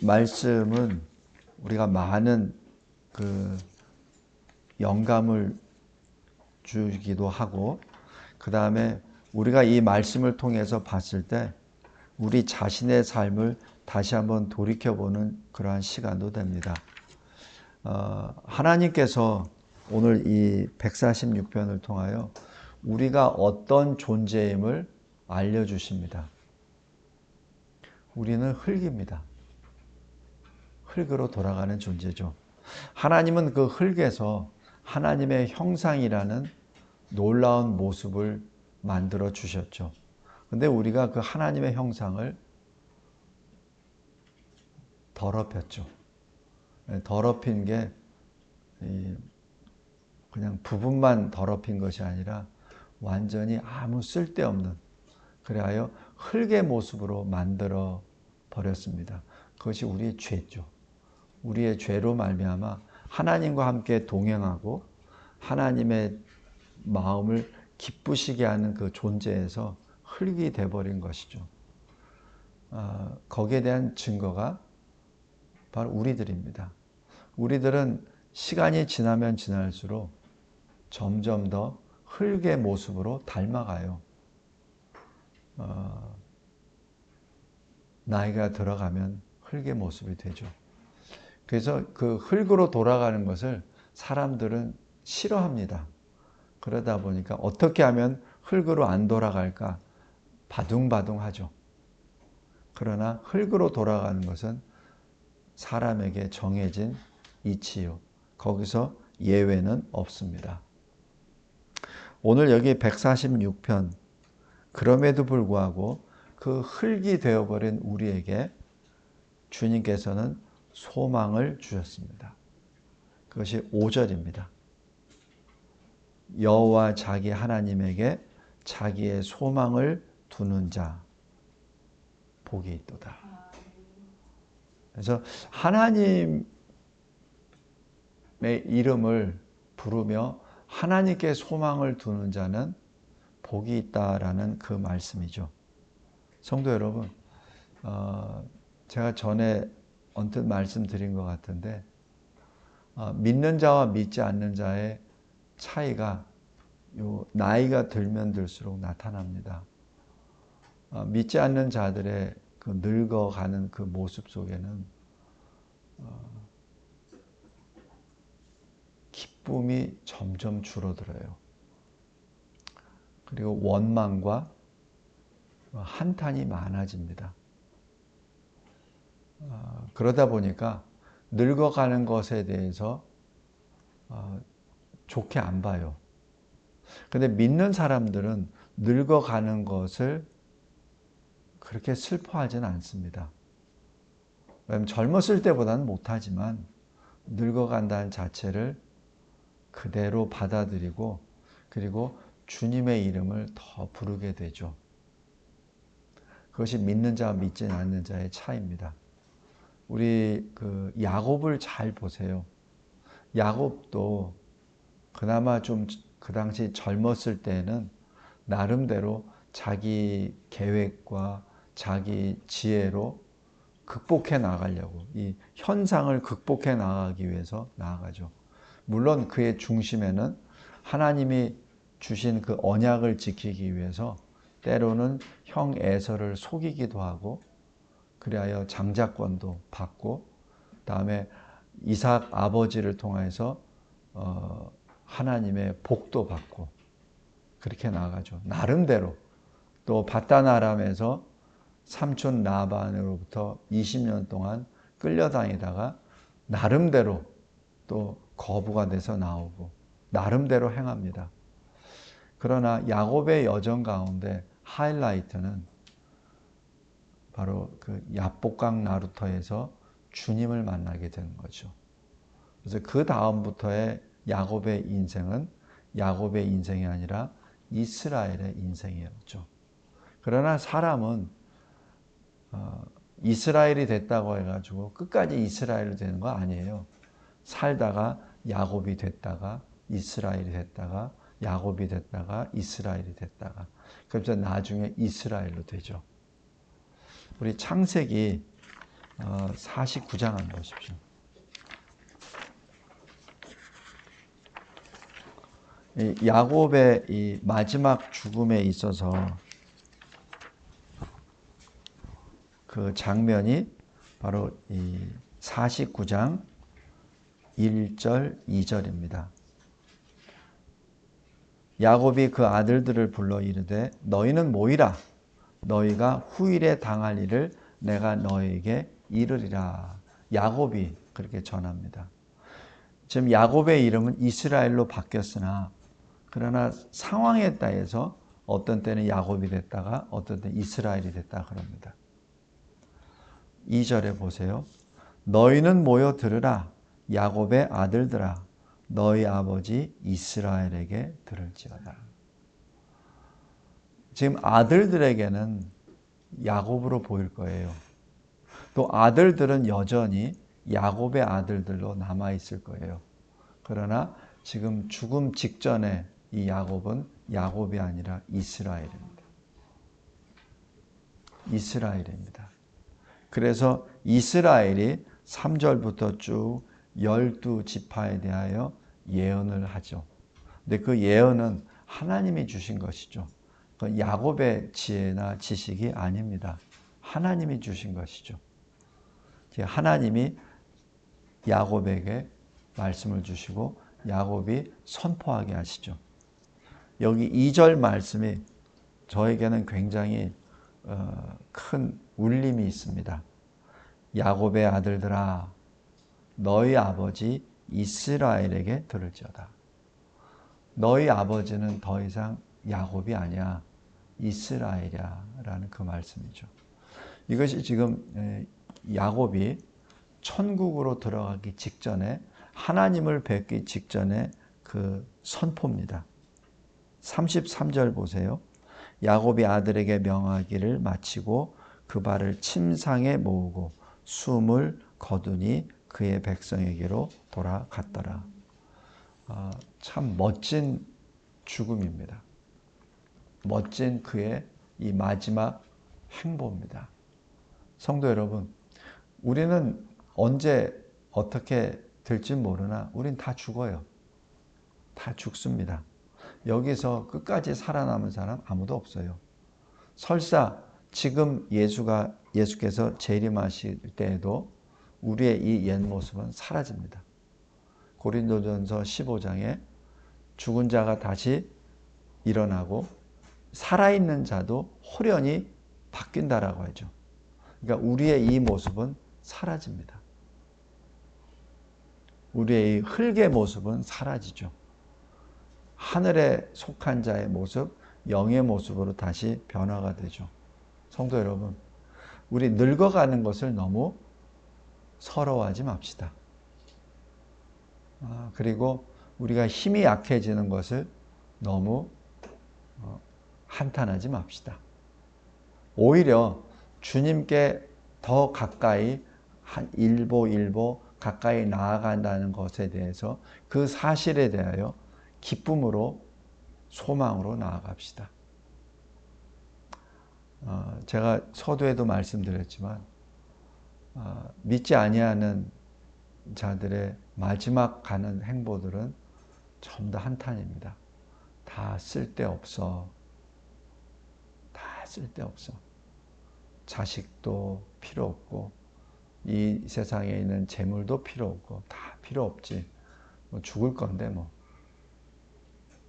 말씀은 우리가 많은 영감을 주기도 하고, 그 다음에 우리가 이 말씀을 통해서 봤을 때 우리 자신의 삶을 다시 한번 돌이켜보는 그러한 시간도 됩니다. 하나님께서 오늘 이 146편을 통하여 우리가 어떤 존재임을 알려주십니다. 우리는 흙입니다. 흙으로 돌아가는 존재죠. 하나님은 그 흙에서 하나님의 형상이라는 놀라운 모습을 만들어 주셨죠. 근데 우리가 그 하나님의 형상을 더럽혔죠. 더럽힌 게 그냥 부분만 더럽힌 것이 아니라 완전히 아무 쓸데없는, 그래야 흙의 모습으로 만들어 버렸습니다. 그것이 우리의 죄죠. 우리의 죄로 말미암아 하나님과 함께 동행하고 하나님의 마음을 기쁘시게 하는 그 존재에서 흙이 되어버린 것이죠. 거기에 대한 증거가 바로 우리들입니다. 우리들은 시간이 지나면 지날수록 점점 더 흙의 모습으로 닮아가요. 나이가 들어가면 흙의 모습이 되죠. 그래서 그 흙으로 돌아가는 것을 사람들은 싫어합니다. 그러다 보니까 어떻게 하면 흙으로 안 돌아갈까 바둥바둥하죠. 그러나 흙으로 돌아가는 것은 사람에게 정해진 이치요. 거기서 예외는 없습니다. 오늘 여기 146편, 그럼에도 불구하고 그 흙이 되어버린 우리에게 주님께서는 소망을 주셨습니다. 그것이 5절입니다. 여호와 자기 하나님에게 자기의 소망을 두는 자 복이 있도다. 그래서 하나님의 이름을 부르며 하나님께 소망을 두는 자는 복이 있다라는 그 말씀이죠. 성도 여러분, 제가 전에 언뜻 말씀드린 것 같은데, 믿는 자와 믿지 않는 자의 차이가 나이가 들면 들수록 나타납니다. 믿지 않는 자들의 그 늙어가는 그 모습 속에는 기쁨이 점점 줄어들어요. 그리고 원망과 한탄이 많아집니다. 그러다 보니까 늙어가는 것에 대해서 좋게 안 봐요. 근데 믿는 사람들은 늙어가는 것을 그렇게 슬퍼하지는 않습니다. 왜냐하면 젊었을 때보다는 못하지만 늙어간다는 자체를 그대로 받아들이고, 그리고 주님의 이름을 더 부르게 되죠. 그것이 믿는 자와 믿지 않는 자의 차이입니다. 우리 야곱을 잘 보세요. 야곱도 그나마 좀 그 당시 젊었을 때는 나름대로 자기 계획과 자기 지혜로 극복해 나가려고, 이 현상을 극복해 나가기 위해서 나아가죠. 물론 그의 중심에는 하나님이 주신 그 언약을 지키기 위해서 때로는 형 에서를 속이기도 하고, 그리하여 장자권도 받고, 다음에 이삭 아버지를 통해서 하나님의 복도 받고 그렇게 나아가죠. 나름대로. 또 바단 아람에서 삼촌 라반으로부터 20년 동안 끌려다니다가 나름대로 또 거부가 돼서 나오고 나름대로 행합니다. 그러나 야곱의 여정 가운데 하이라이트는 바로 그 야복강 나루터에서 주님을 만나게 되는 거죠. 그래서 그 다음부터의 야곱의 인생은 야곱의 인생이 아니라 이스라엘의 인생이었죠. 그러나 사람은 이스라엘이 됐다고 해가지고 끝까지 이스라엘이 되는 거 아니에요. 살다가 야곱이 됐다가 이스라엘이 됐다가 야곱이 됐다가 이스라엘이 됐다가, 그래서 나중에 이스라엘로 되죠. 우리 창세기 49장 한번 보십시오. 이 야곱의 이 마지막 죽음에 있어서 그 장면이 바로 이 49장 1절, 2절입니다. 야곱이 그 아들들을 불러 이르되 너희는 모이라. 너희가 후일에 당할 일을 내가 너희에게 이르리라. 야곱이 그렇게 전합니다. 지금 야곱의 이름은 이스라엘로 바뀌었으나 그러나 상황에 따라서 어떤 때는 야곱이 됐다가 어떤 때는 이스라엘이 됐다 그럽니다. 2절에 보세요. 너희는 모여 들으라. 야곱의 아들들아. 너희 아버지 이스라엘에게 들을지어다. 지금 아들들에게는 야곱으로 보일 거예요. 또 아들들은 여전히 야곱의 아들들로 남아있을 거예요. 그러나 지금 죽음 직전에 이 야곱은 야곱이 아니라 이스라엘입니다. 이스라엘입니다. 그래서 이스라엘이 3절부터 쭉 12지파에 대하여 예언을 하죠. 근데 그 예언은 하나님이 주신 것이죠. 그건 야곱의 지혜나 지식이 아닙니다. 하나님이 주신 것이죠. 하나님이 야곱에게 말씀을 주시고 야곱이 선포하게 하시죠. 여기 2절 말씀이 저에게는 굉장히 큰 울림이 있습니다. 야곱의 아들들아 너희 아버지 이스라엘에게 들을지어다. 너희 아버지는 더 이상 야곱이 아니야. 이스라엘이야 라는 그 말씀이죠. 이것이 지금 야곱이 천국으로 들어가기 직전에 하나님을 뵙기 직전에 그 선포입니다. 33절 보세요. 야곱이 아들에게 명하기를 마치고 그 발을 침상에 모으고 숨을 거두니 그의 백성에게로 돌아갔더라. 참 멋진 죽음입니다. 멋진 그의 이 마지막 행보입니다. 성도 여러분, 우리는 언제 어떻게 될지 모르나 우린 다 죽어요. 다 죽습니다. 여기서 끝까지 살아남은 사람 아무도 없어요. 설사 지금 예수께서 재림하실 때에도 우리의 이 옛 모습은 사라집니다. 고린도전서 15장에 죽은 자가 다시 일어나고 살아있는 자도 홀연히 바뀐다라고 하죠. 그러니까 우리의 이 모습은 사라집니다. 우리의 이 흙의 모습은 사라지죠. 하늘에 속한 자의 모습, 영의 모습으로 다시 변화가 되죠. 성도 여러분, 우리 늙어가는 것을 너무 서러워하지 맙시다. 그리고 우리가 힘이 약해지는 것을 너무 한탄하지 맙시다. 오히려 주님께 더 가까이 한 일보 가까이 나아간다는 것에 대해서 그 사실에 대하여 기쁨으로 소망으로 나아갑시다. 제가 서두에도 말씀드렸지만 믿지 아니하는 자들의 마지막 가는 행보들은 전부 다 한탄입니다. 다 쓸데없어. 다 쓸데없어. 자식도 필요 없고 이 세상에 있는 재물도 필요 없고 다 필요 없지. 뭐 죽을 건데 뭐.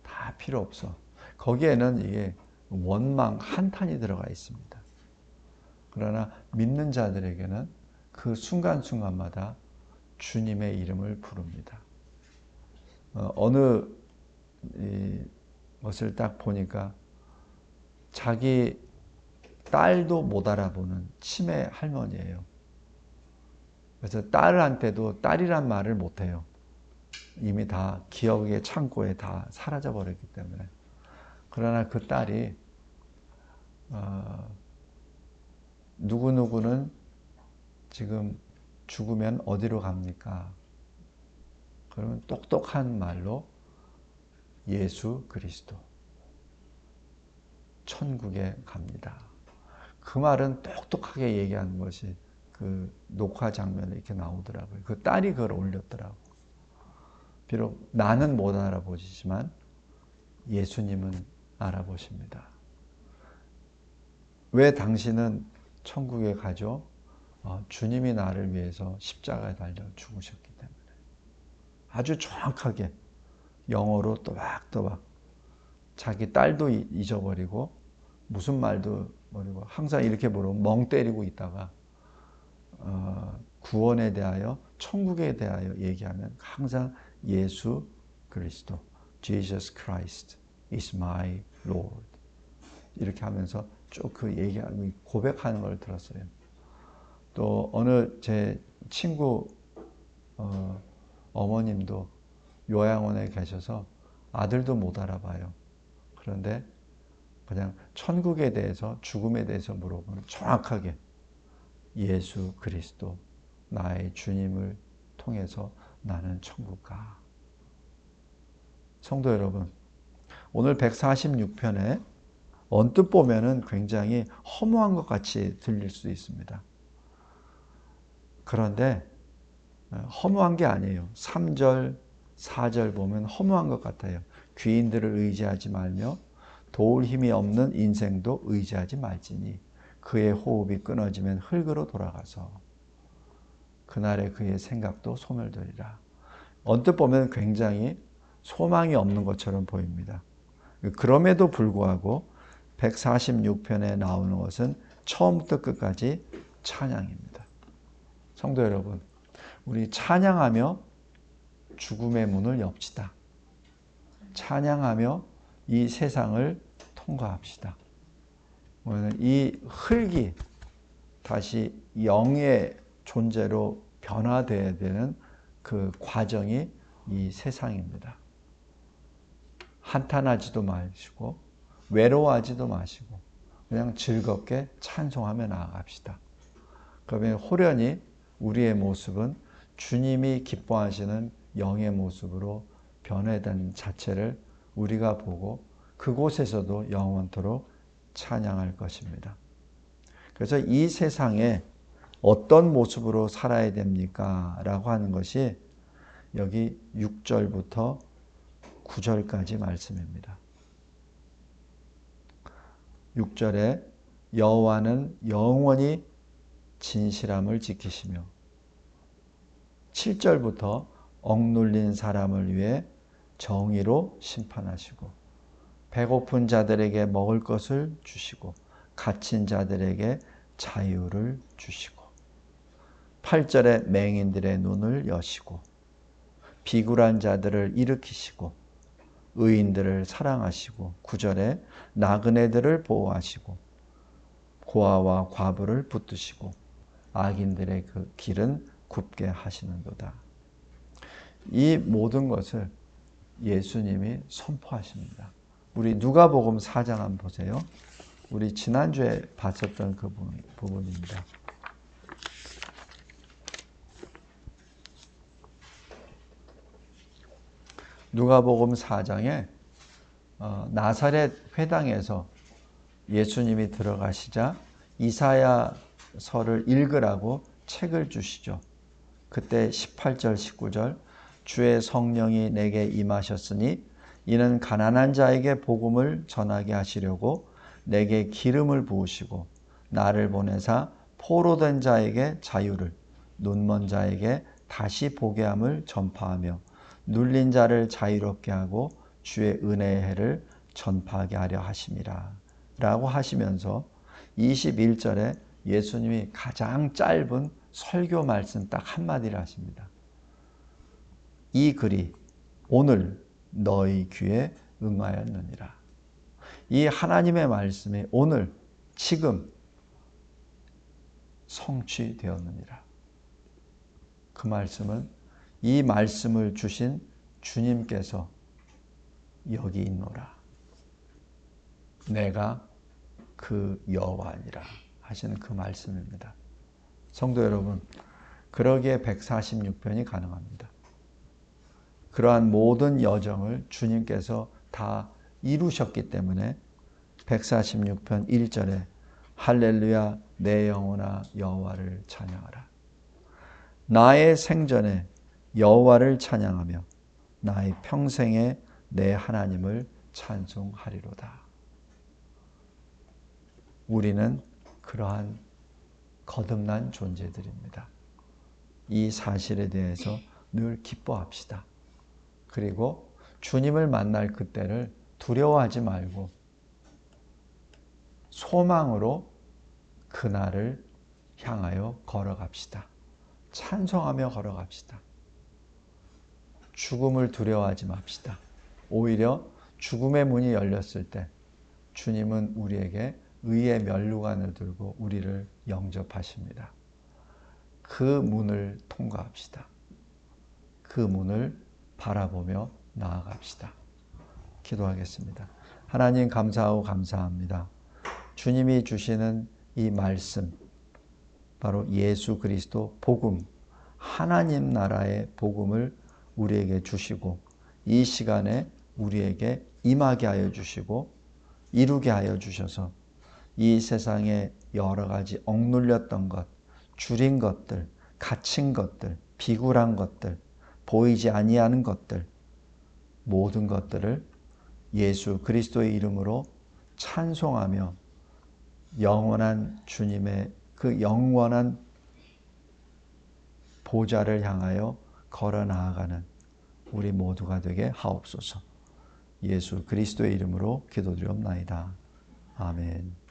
다 필요 없어. 거기에는 이게 원망, 한탄이 들어가 있습니다. 그러나 믿는 자들에게는 그 순간순간마다 주님의 이름을 부릅니다. 어느 것을 딱 보니까 자기 딸도 못 알아보는 치매 할머니예요. 그래서 딸한테도 딸이란 말을 못해요. 이미 다 기억의 창고에 다 사라져버렸기 때문에. 그러나 그 딸이 누구누구는 지금 죽으면 어디로 갑니까? 그러면 똑똑한 말로 예수 그리스도 천국에 갑니다. 그 말은 똑똑하게 얘기하는 것이 그 녹화 장면에 이렇게 나오더라고요. 그 딸이 그걸 올렸더라고. 비록 나는 못 알아보시지만 예수님은 알아보십니다. 왜 당신은 천국에 가죠? 주님이 나를 위해서 십자가에 달려 죽으셨기 때문에. 아주 정확하게 영어로 또박또박 자기 딸도 잊어버리고 무슨 말도 모르고 항상 이렇게 물으면 멍 때리고 있다가 구원에 대하여 천국에 대하여 얘기하면 항상 예수 그리스도 Jesus Christ is my Lord 이렇게 하면서 쭉 그 얘기하는 고백하는 걸 들었어요. 또 어느 제 친구 어머님도 요양원에 계셔서 아들도 못 알아봐요. 그런데 그냥 천국에 대해서 죽음에 대해서 물어보면 정확하게 예수 그리스도 나의 주님을 통해서 나는 천국 가. 성도 여러분, 오늘 146편에 언뜻 보면은 굉장히 허무한 것 같이 들릴 수 있습니다. 그런데 허무한 게 아니에요. 3절, 4절 보면 허무한 것 같아요. 귀인들을 의지하지 말며 도울 힘이 없는 인생도 의지하지 말지니 그의 호흡이 끊어지면 흙으로 돌아가서 그날에 그의 생각도 소멸되리라. 언뜻 보면 굉장히 소망이 없는 것처럼 보입니다. 그럼에도 불구하고 146편에 나오는 것은 처음부터 끝까지 찬양입니다. 성도 여러분, 우리 찬양하며 죽음의 문을 엽시다. 찬양하며 이 세상을 통과합시다. 이 흙이 다시 영의 존재로 변화되어야 되는 그 과정이 이 세상입니다. 한탄하지도 마시고 외로워하지도 마시고 그냥 즐겁게 찬송하며 나아갑시다. 그러면 호련히 우리의 모습은 주님이 기뻐하시는 영의 모습으로 변화된 자체를 우리가 보고 그곳에서도 영원토록 찬양할 것입니다. 그래서 이 세상에 어떤 모습으로 살아야 됩니까? 라고 하는 것이 여기 6절부터 9절까지 말씀입니다. 6절에 여호와는 영원히 진실함을 지키시며 7절부터 억눌린 사람을 위해 정의로 심판하시고 배고픈 자들에게 먹을 것을 주시고 갇힌 자들에게 자유를 주시고 8절에 맹인들의 눈을 여시고 비굴한 자들을 일으키시고 의인들을 사랑하시고 9절에 나그네들을 보호하시고 고아와 과부를 붙드시고 악인들의 그 길은 굽게 하시는도다. 이 모든 것을 예수님이 선포하십니다. 우리 누가복음 4장 한번 보세요. 우리 지난주에 봤었던 그 부분입니다. 누가복음 4장에 나사렛 회당에서 예수님이 들어가시자 이사야서를 읽으라고 책을 주시죠. 그때 18절 19절 주의 성령이 내게 임하셨으니 이는 가난한 자에게 복음을 전하게 하시려고 내게 기름을 부으시고 나를 보내사 포로된 자에게 자유를 눈먼 자에게 다시 보게 함을 전파하며 눌린 자를 자유롭게 하고 주의 은혜의 해를 전파하게 하려 하심이라 라고 하시면서 21절에 예수님이 가장 짧은 설교 말씀 딱 한마디를 하십니다. 이 글이 오늘 너희 귀에 응하였느니라. 이 하나님의 말씀이 오늘 지금 성취되었느니라. 그 말씀은 이 말씀을 주신 주님께서 여기 있노라. 내가 그 여호와니라 하시는 그 말씀입니다. 성도 여러분, 그러기에 146편이 가능합니다. 그러한 모든 여정을 주님께서 다 이루셨기 때문에 146편 1절에 할렐루야 내 영혼아 여호와를 찬양하라. 나의 생전에 여호와를 찬양하며 나의 평생에 내 하나님을 찬송하리로다. 우리는 그러한 거듭난 존재들입니다. 이 사실에 대해서 늘 기뻐합시다. 그리고 주님을 만날 그때를 두려워하지 말고 소망으로 그날을 향하여 걸어갑시다. 찬송하며 걸어갑시다. 죽음을 두려워하지 맙시다. 오히려 죽음의 문이 열렸을 때 주님은 우리에게 의의 면류관을 들고 우리를 영접하십니다. 그 문을 통과합시다. 그 문을 바라보며 나아갑시다. 기도하겠습니다. 하나님 감사하고 감사합니다. 주님이 주시는 이 말씀, 바로 예수 그리스도 복음, 하나님 나라의 복음을 우리에게 주시고 이 시간에 우리에게 임하게 하여 주시고 이루게 하여 주셔서 이 세상에 여러 가지 억눌렸던 것, 줄인 것들, 갇힌 것들, 비굴한 것들, 보이지 아니하는 것들, 모든 것들을 예수 그리스도의 이름으로 찬송하며 영원한 주님의 그 영원한 보좌를 향하여 걸어 나아가는 우리 모두가 되게 하옵소서. 예수 그리스도의 이름으로 기도드리옵나이다. 아멘.